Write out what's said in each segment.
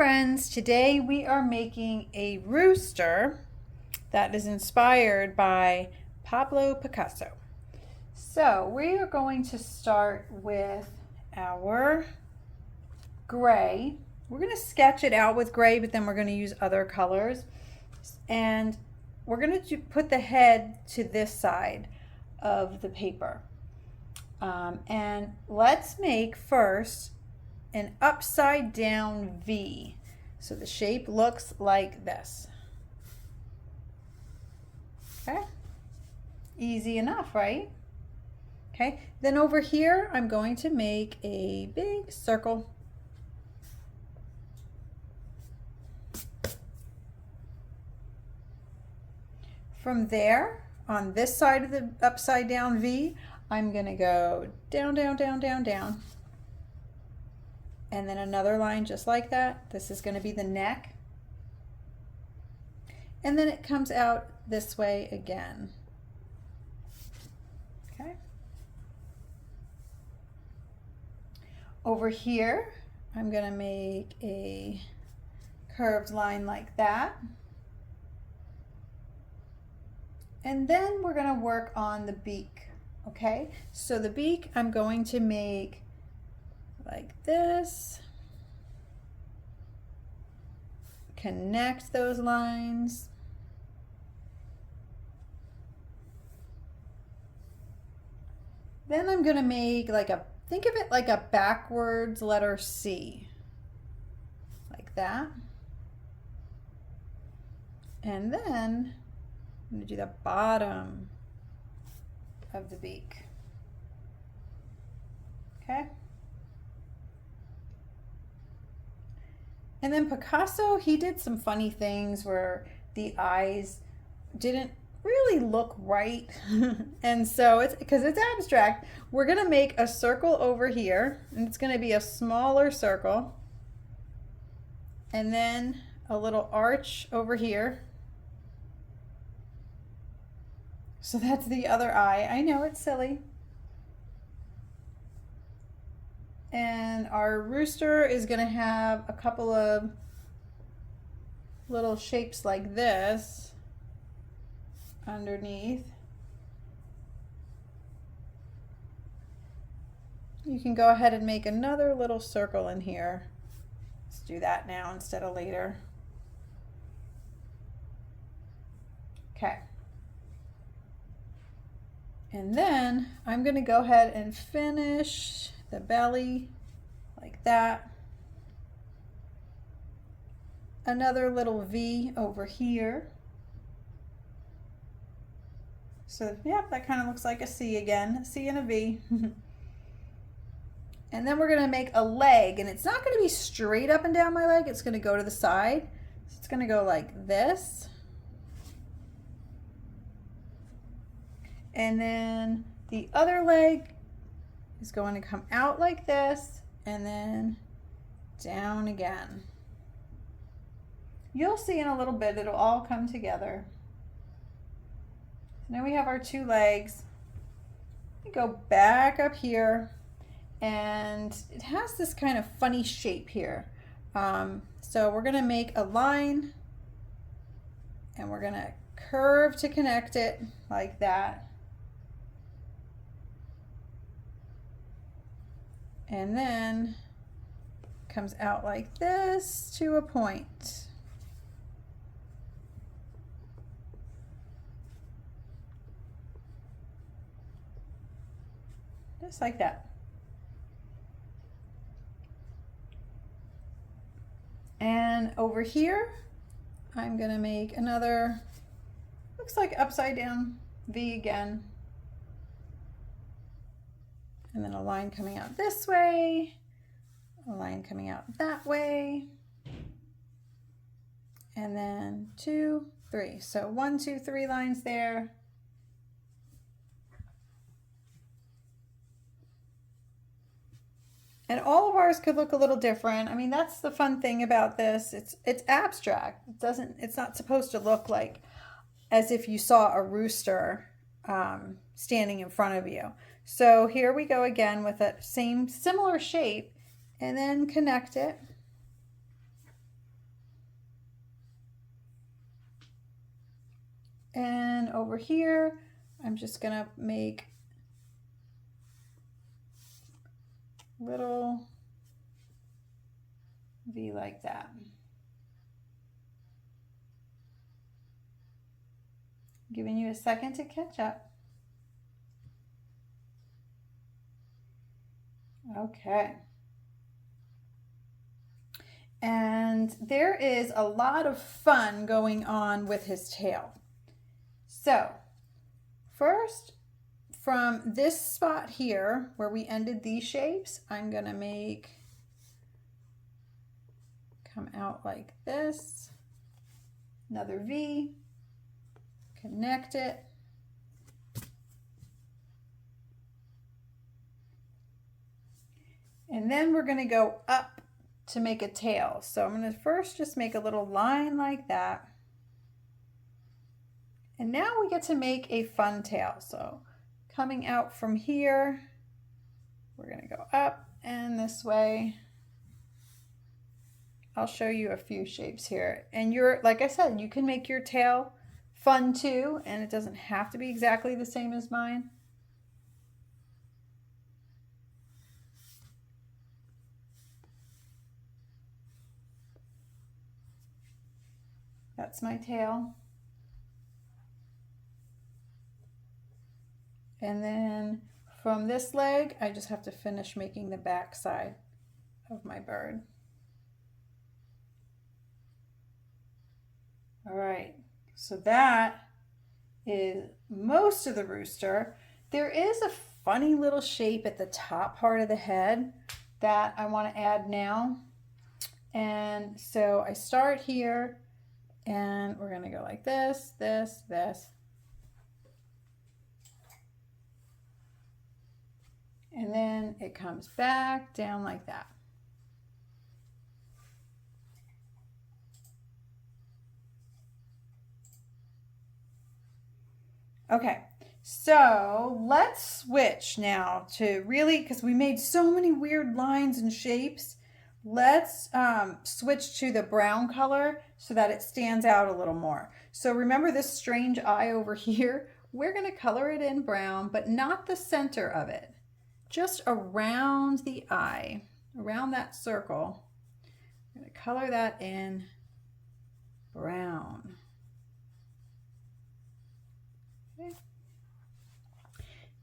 friends, today we are making a rooster that is inspired by Pablo Picasso. So we are going to start with our gray. We're going to sketch it out with gray, but then we're going to use other colors. And we're going to put the head to this side of the paper. And let's make first an upside down V. So the shape looks like this. Okay, easy enough, right? Okay, then over here I'm going to make a big circle. From there, on this side of the upside down V, I'm going to go down, down, down, down, down. And then another line just like that. This is going to be the neck. And then it comes out this way again. Okay. Over here, I'm going to make a curved line like that. And then we're going to work on the beak. Okay, so the beak I'm going to make like this. Connect those lines. Then I'm going to make like a, think of it like a backwards letter C. Like that. And then I'm going to do the bottom of the beak. Okay. And then Picasso, he did some funny things where the eyes didn't really look right. And so it's because it's abstract, we're going to make a circle over here, and it's going to be a smaller circle. And then a little arch over here. So that's the other eye. I know it's silly. And our rooster is going to have a couple of little shapes like this underneath. You can go ahead and make another little circle in here. Let's do that now instead of later. Okay. And then I'm going to go ahead and finish the belly like that. Another little V over here. So yeah, that kind of looks like a C again, a C and a V. And then we're going to make a leg, and it's not going to be straight up and down my leg, it's going to go to the side. So it's going to go like this. And then the other leg is going to come out like this and then down again. You'll see in a little bit, it'll all come together. So now we have our two legs. We go back up here, and it has this kind of funny shape here. So we're going to make a line, and we're going to curve to connect it like that. And then comes out like this to a point. Just like that. And over here, I'm going to make another, looks like upside down V again. And then a line coming out this way, a line coming out that way, and then 2, 3. So 1, 2, 3 lines there. And all of ours could look a little different. I mean, that's the fun thing about this. It's abstract. It's not supposed to look like as if you saw a rooster standing in front of you. So here we go again with that same similar shape, and then connect it. And over here, I'm just gonna make little V like that. Giving you a second to catch up. Okay. And there is a lot of fun going on with his tail. So first, from this spot here where we ended these shapes, I'm gonna make come out like this, another V, connect it, and then we're gonna go up to make a tail. So I'm gonna first just make a little line like that. And now we get to make a fun tail. So coming out from here, we're gonna go up and this way. I'll show you a few shapes here. And like I said, you can make your tail fun too, and it doesn't have to be exactly the same as mine. That's my tail. And then from this leg, I just have to finish making the back side of my bird. All right, so that is most of the rooster. There is a funny little shape at the top part of the head that I want to add now. And so I start here and we're going to go like this, this, this. And then it comes back down like that. Okay, so let's switch now to really, because we made so many weird lines and shapes, let's switch to the brown color so that it stands out a little more. So remember this strange eye over here? We're going to color it in brown, but not the center of it. Just around the eye, around that circle. I'm going to color that in brown. Okay.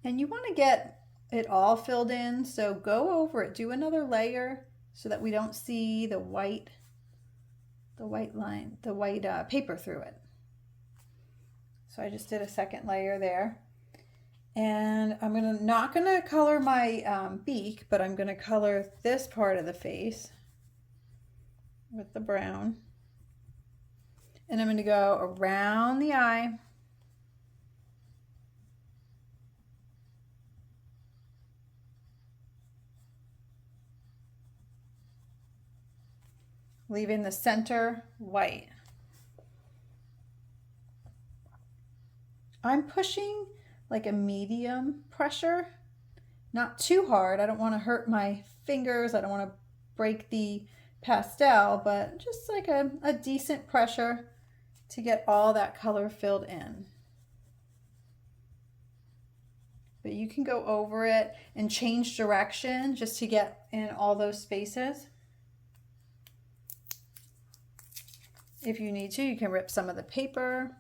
And you want to get it all filled in, so go over it, do another layer so that we don't see the white line, the white paper through it. So I just did a second layer there. And I'm not gonna color my beak, but I'm gonna color this part of the face with the brown. And I'm gonna go around the eye. Leaving the center white. I'm pushing like a medium pressure, not too hard. I don't want to hurt my fingers. I don't want to break the pastel, but just like a decent pressure to get all that color filled in. But you can go over it and change direction just to get in all those spaces. If you need to, you can rip some of the paper.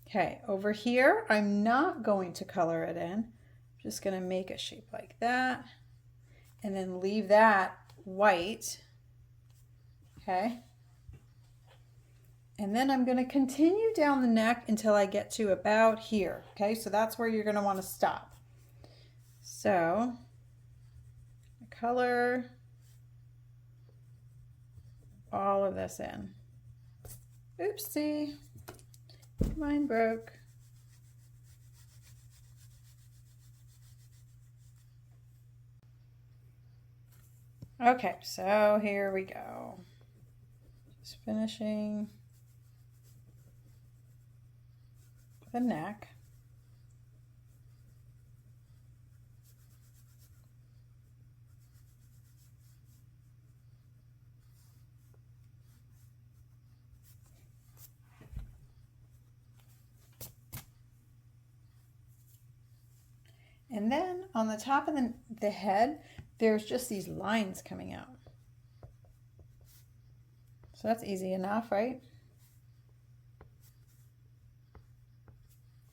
Okay, over here, I'm not going to color it in. I'm just going to make a shape like that and then leave that white. Okay. And then I'm going to continue down the neck until I get to about here. Okay, so that's where you're going to want to stop. So, color all of this in. Oopsie. Mine broke. Okay, so here we go. Just finishing the neck. And then on the top of the head, there's just these lines coming out. So that's easy enough, right?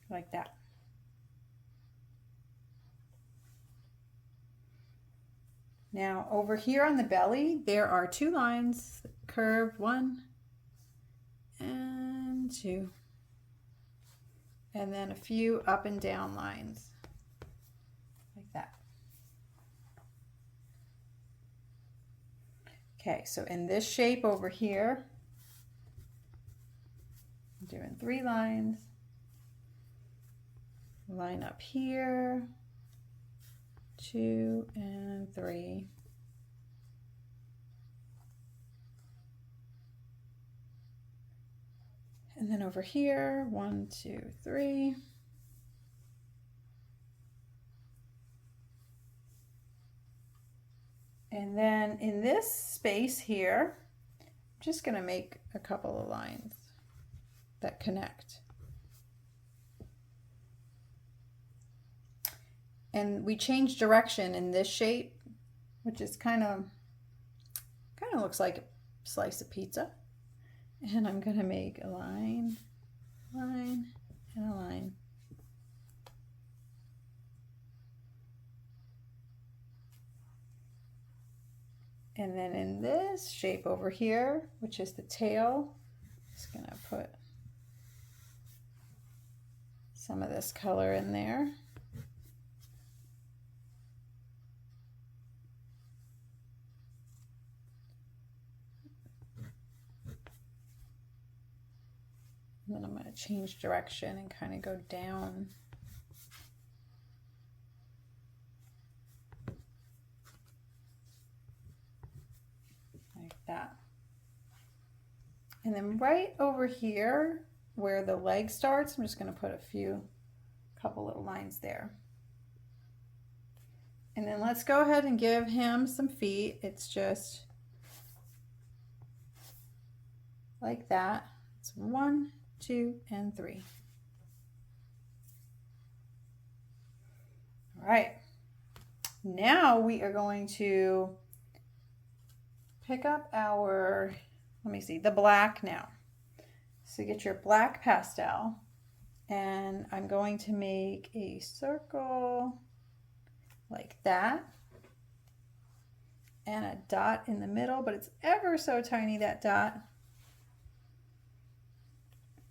Like that. Now over here on the belly, there are 2 lines curved, 1 and 2. And then a few up and down lines like that. Okay, so in this shape over here, I'm doing 3 lines. Line up here, 2 and 3. And then over here, 1, 2, 3. And then in this space here, I'm just going to make a couple of lines that connect. And we change direction in this shape, which is kind of looks like a slice of pizza. And I'm going to make a line, line, and a line. And then in this shape over here, which is the tail, I'm just going to put some of this color in there. And then I'm going to change direction and kind of go down. Like that. And then right over here where the leg starts, I'm just going to put a couple little lines there. And then let's go ahead and give him some feet. It's just like that. It's 1, 2, and 3. All right. Now we are going to pick up our, let me see, the black now. So get your black pastel, and I'm going to make a circle like that and a dot in the middle, but it's ever so tiny, that dot.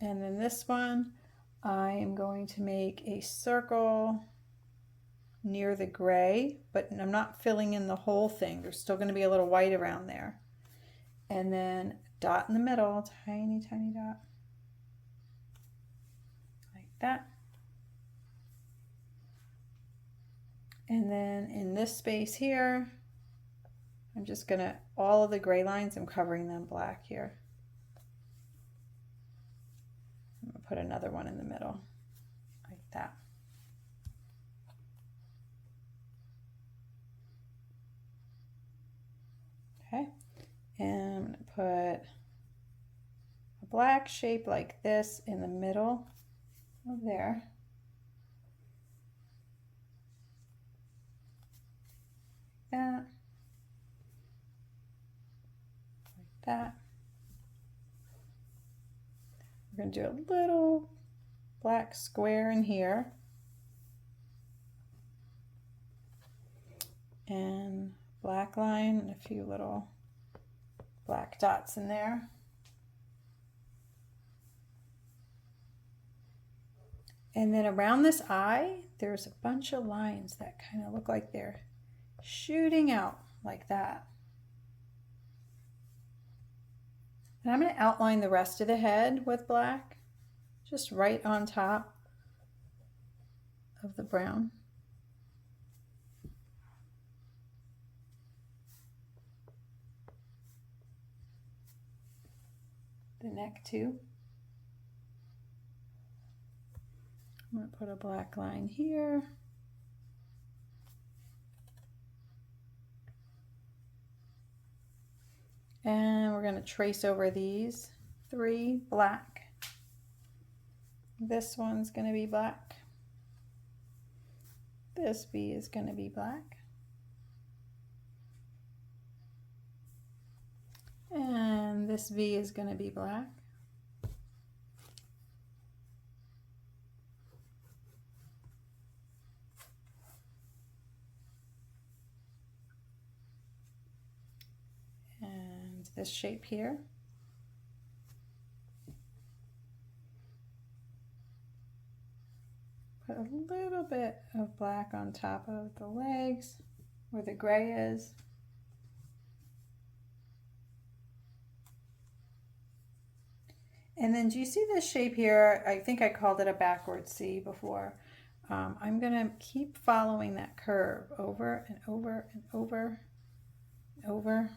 And then this one, I am going to make a circle near the gray, but I'm not filling in the whole thing. There's still going to be a little white around there. And then dot in the middle, tiny, tiny dot. Like that. And then in this space here, I'm just going to, all of the gray lines, I'm covering them black here. I'm going to put another one in the middle, like that. Okay, and I'm going to put a black shape like this in the middle of there. Like that. We're going to do a little black square in here. And black line and a few little black dots in there. And then around this eye, there's a bunch of lines that kind of look like they're shooting out like that. And I'm going to outline the rest of the head with black, just right on top of the brown. The neck too. I'm going to put a black line here. And we're going to trace over these 3 black. This one's going to be black. This V is going to be black. And this V is going to be black. And this shape here. Put a little bit of black on top of the legs where the gray is. And then do you see this shape here? I think I called it a backward C before. I'm going to keep following that curve over and over and over and over.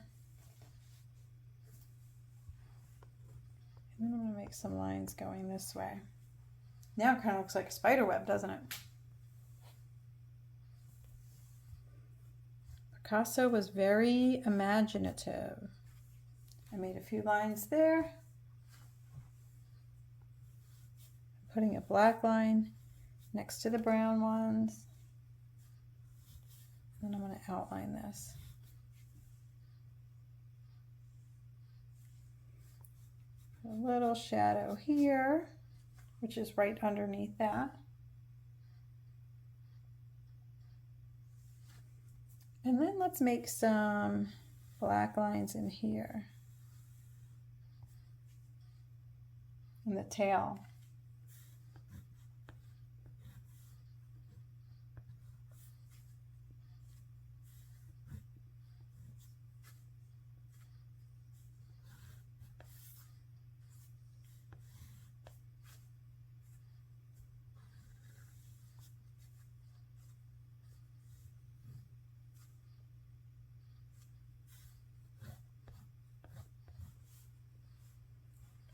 And then I'm going to make some lines going this way. Now it kind of looks like a spider web, doesn't it? Picasso was very imaginative. I made a few lines there. Putting a black line next to the brown ones. And then I'm going to outline this. A little shadow here, which is right underneath that. And then let's make some black lines in here. In the tail.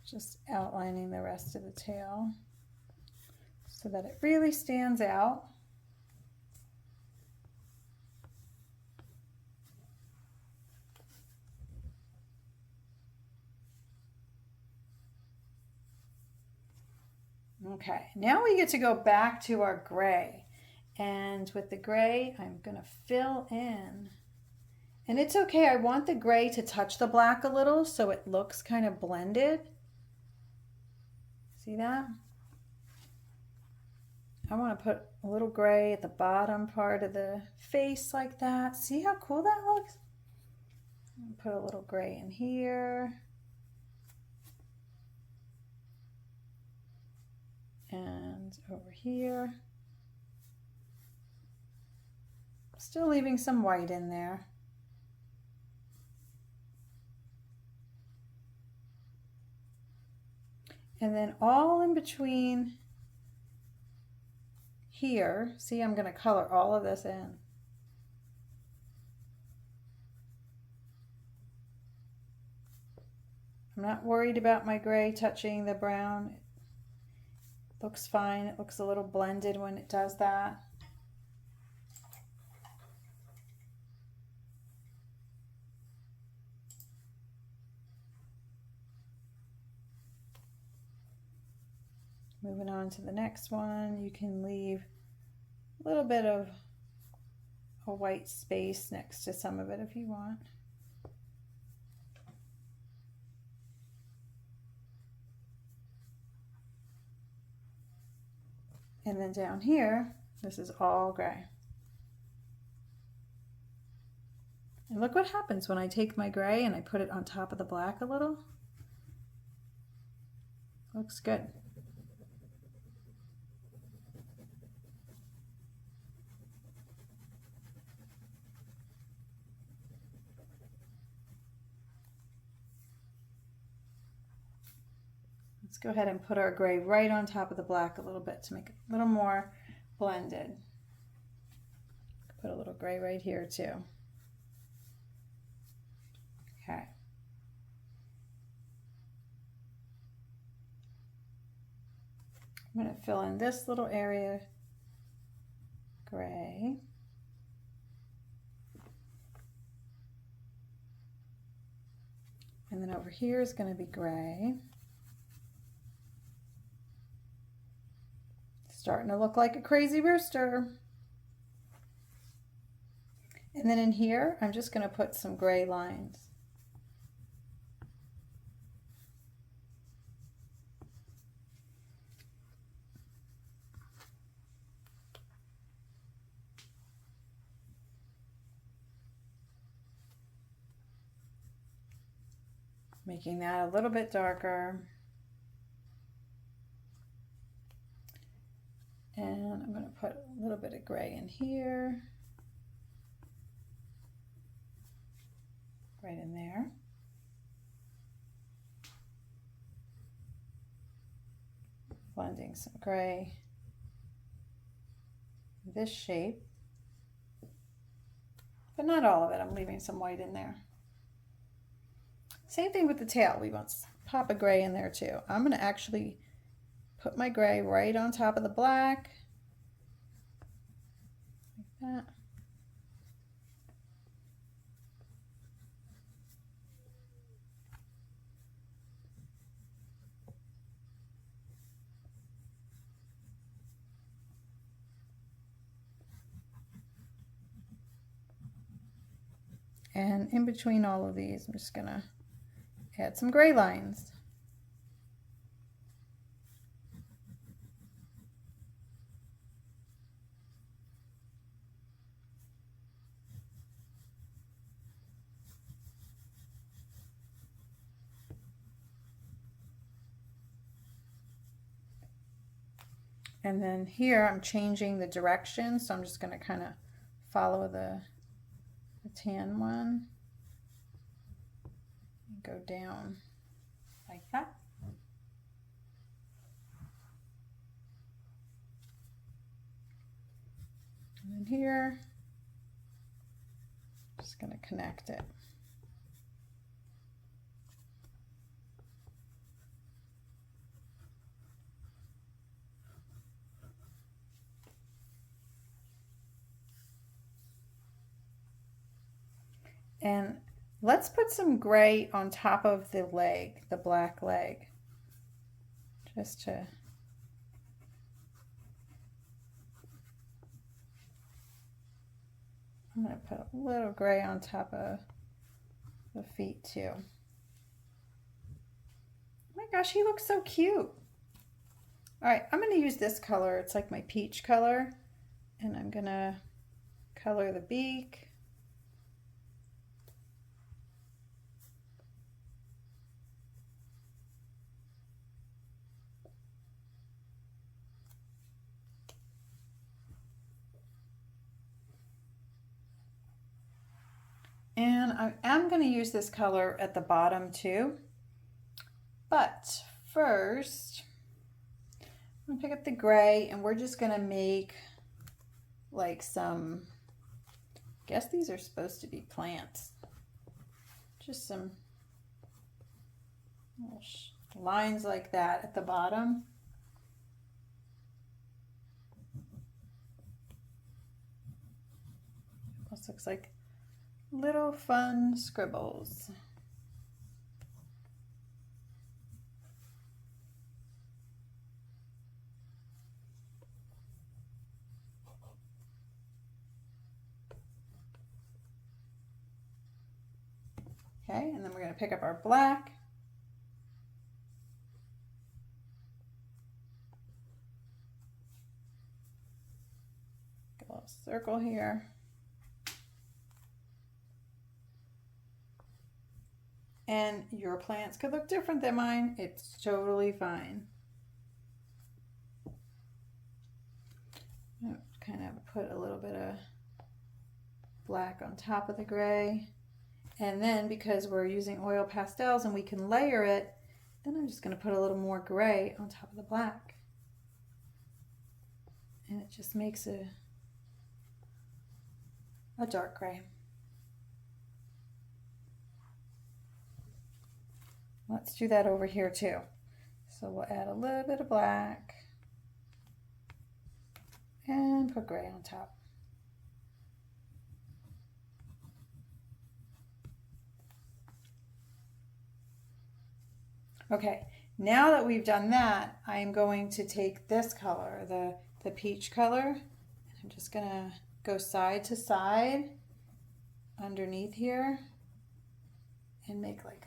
Just outlining the rest of the tail so that it really stands out. Okay, now we get to go back to our gray. And with the gray, I'm going to fill in. And it's okay, I want the gray to touch the black a little so it looks kind of blended. See that? I want to put a little gray at the bottom part of the face like that. See how cool that looks? Put a little gray in here. And over here. Still leaving some white in there. And then all in between here, see, I'm going to color all of this in. I'm not worried about my gray touching the brown. It looks fine. It looks a little blended when it does that. Moving on to the next one, you can leave a little bit of a white space next to some of it if you want. And then down here, this is all gray. And look what happens when I take my gray and I put it on top of the black a little. Looks good. Let's go ahead and put our gray right on top of the black a little bit to make it a little more blended. Put a little gray right here too. Okay. I'm going to fill in this little area gray. And then over here is going to be gray. Starting to look like a crazy rooster. And then in here, I'm just going to put some gray lines. Making that a little bit darker. And I'm going to put a little bit of gray in here. Right in there. Blending some gray in this shape. But not all of it, I'm leaving some white in there. Same thing with the tail. We want to pop a gray in there too. I'm going to actually put my gray right on top of the black. Like that. And in between all of these, I'm just going to add some gray lines. And then here I'm changing the direction, so I'm just going to kind of follow the tan one and go down like that. And then here, just going to connect it. And let's put some gray on top of the leg, the black leg, just to I'm going to put a little gray on top of the feet too. Oh my gosh, he looks so cute. All right, I'm going to use this color. It's like my peach color. And I'm going to color the beak. And I am going to use this color at the bottom too. But first, I'm going to pick up the gray and we're just going to make like some, I guess these are supposed to be plants. Just some little lines like that at the bottom. This looks like little fun scribbles. Okay, and then we're going to pick up our black. Get a little circle here. And your plants could look different than mine. It's totally fine. Kind of put a little bit of black on top of the gray. And then because we're using oil pastels and we can layer it, then I'm just going to put a little more gray on top of the black. And it just makes a dark gray. Let's do that over here too. So we'll add a little bit of black and put gray on top. Okay, now that we've done that, I'm going to take this color, the peach color, and I'm just gonna go side to side underneath here and make like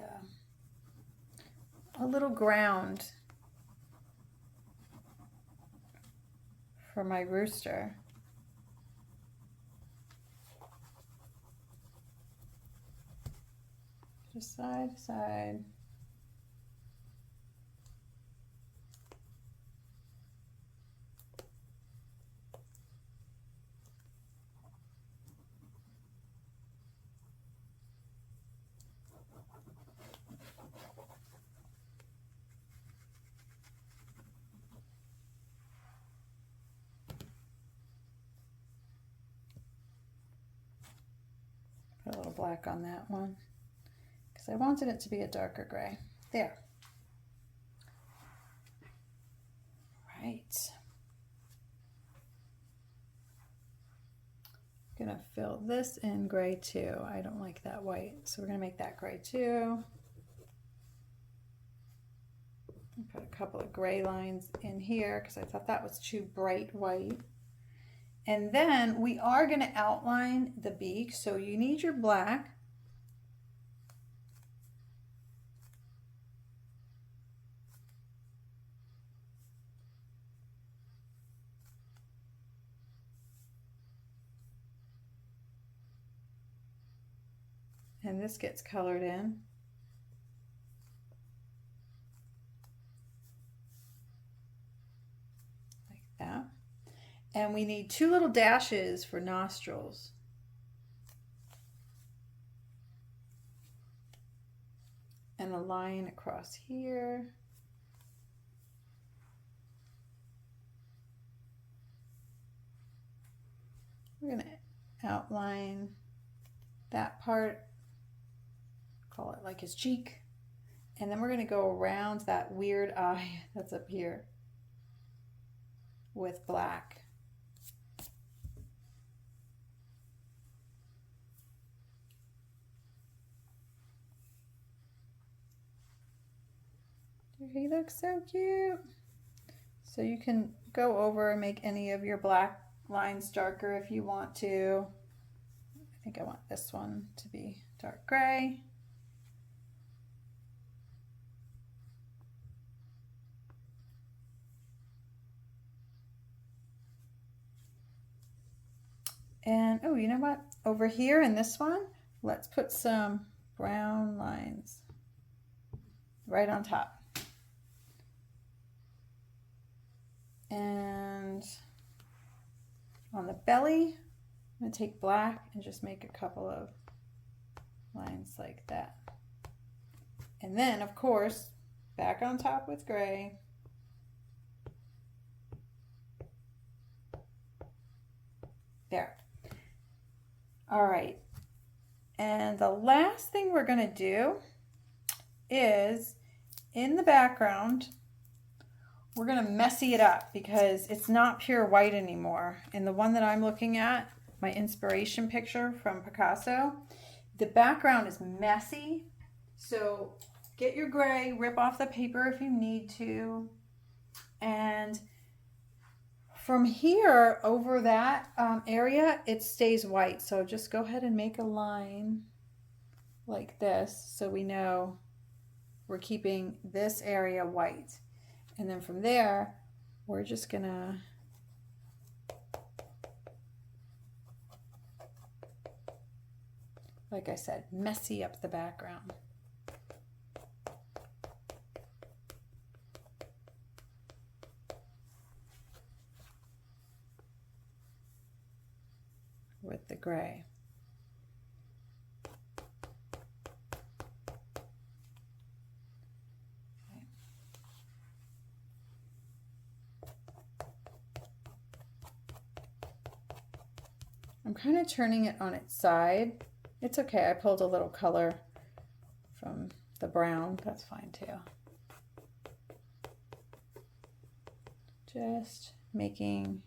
a little ground for my rooster. Just side to side. Put a little black on that one because I wanted it to be a darker gray. There. Right. I'm gonna fill this in gray too. I don't like that white, so we're gonna make that gray too. Put a couple of gray lines in here because I thought that was too bright white. And then we are going to outline the beak, so you need your black. And this gets colored in. Like that. And we need 2 little dashes for nostrils. And a line across here. We're going to outline that part, call it like his cheek. And then we're going to go around that weird eye that's up here with black. He looks so cute. So you can go over and make any of your black lines darker if you want to. I think I want this one to be dark gray. And oh, you know what? Over here in this one, let's put some brown lines right on top. And on the belly, I'm going to take black and just make a couple of lines like that. And then, of course, back on top with gray. There. All right. And the last thing we're going to do is in the background, we're going to messy it up because it's not pure white anymore. And the one that I'm looking at, my inspiration picture from Picasso, the background is messy. So get your gray, rip off the paper if you need to. And from here over that area, it stays white. So just go ahead and make a line like this so we know we're keeping this area white. And then from there, we're just gonna like I said, messy up the background. With the gray. I'm kind of turning it on its side. It's okay, I pulled a little color from the brown, that's fine too. Just making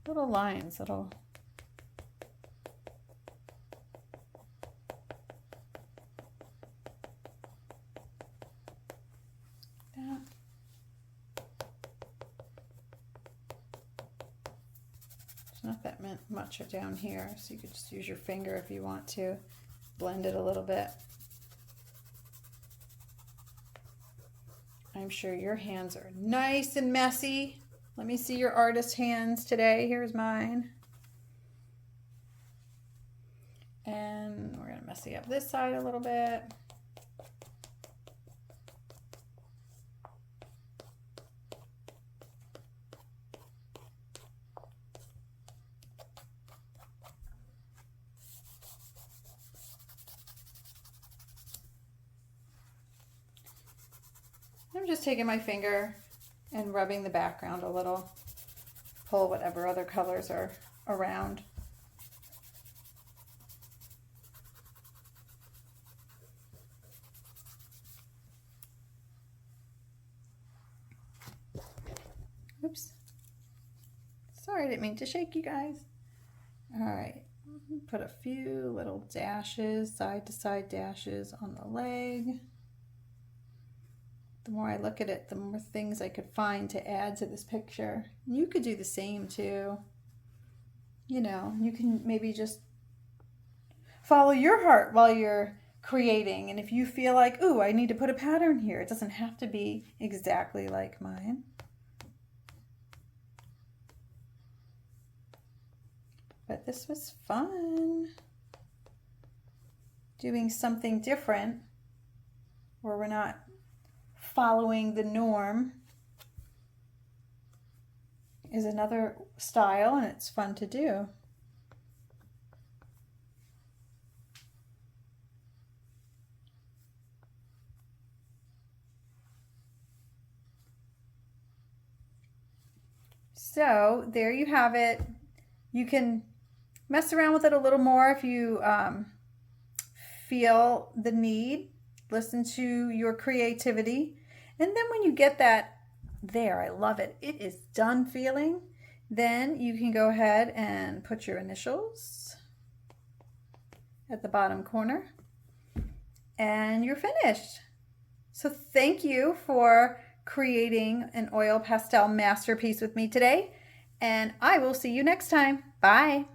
little lines, little that. It's not that much down here, so you could just use your finger if you want to blend it a little bit. I'm sure your hands are nice and messy. Let me see your artist hands today. Here's mine. And we're gonna messy up this side a little bit. I'm just taking my finger and rubbing the background a little. Pull whatever other colors are around. Oops. Sorry, I didn't mean to shake you guys. All right, put a few little dashes, side to side dashes on the leg. The more I look at it, the more things I could find to add to this picture. You could do the same too. You know, you can maybe just follow your heart while you're creating. And if you feel like, ooh, I need to put a pattern here, it doesn't have to be exactly like mine. But this was fun. Doing something different where we're not following the norm is another style, and it's fun to do. So there you have it. You can mess around with it a little more if you feel the need. Listen to your creativity. And then when you get that there, I love it, it is done feeling, then you can go ahead and put your initials at the bottom corner and you're finished. So thank you for creating an oil pastel masterpiece with me today, and I will see you next time. Bye.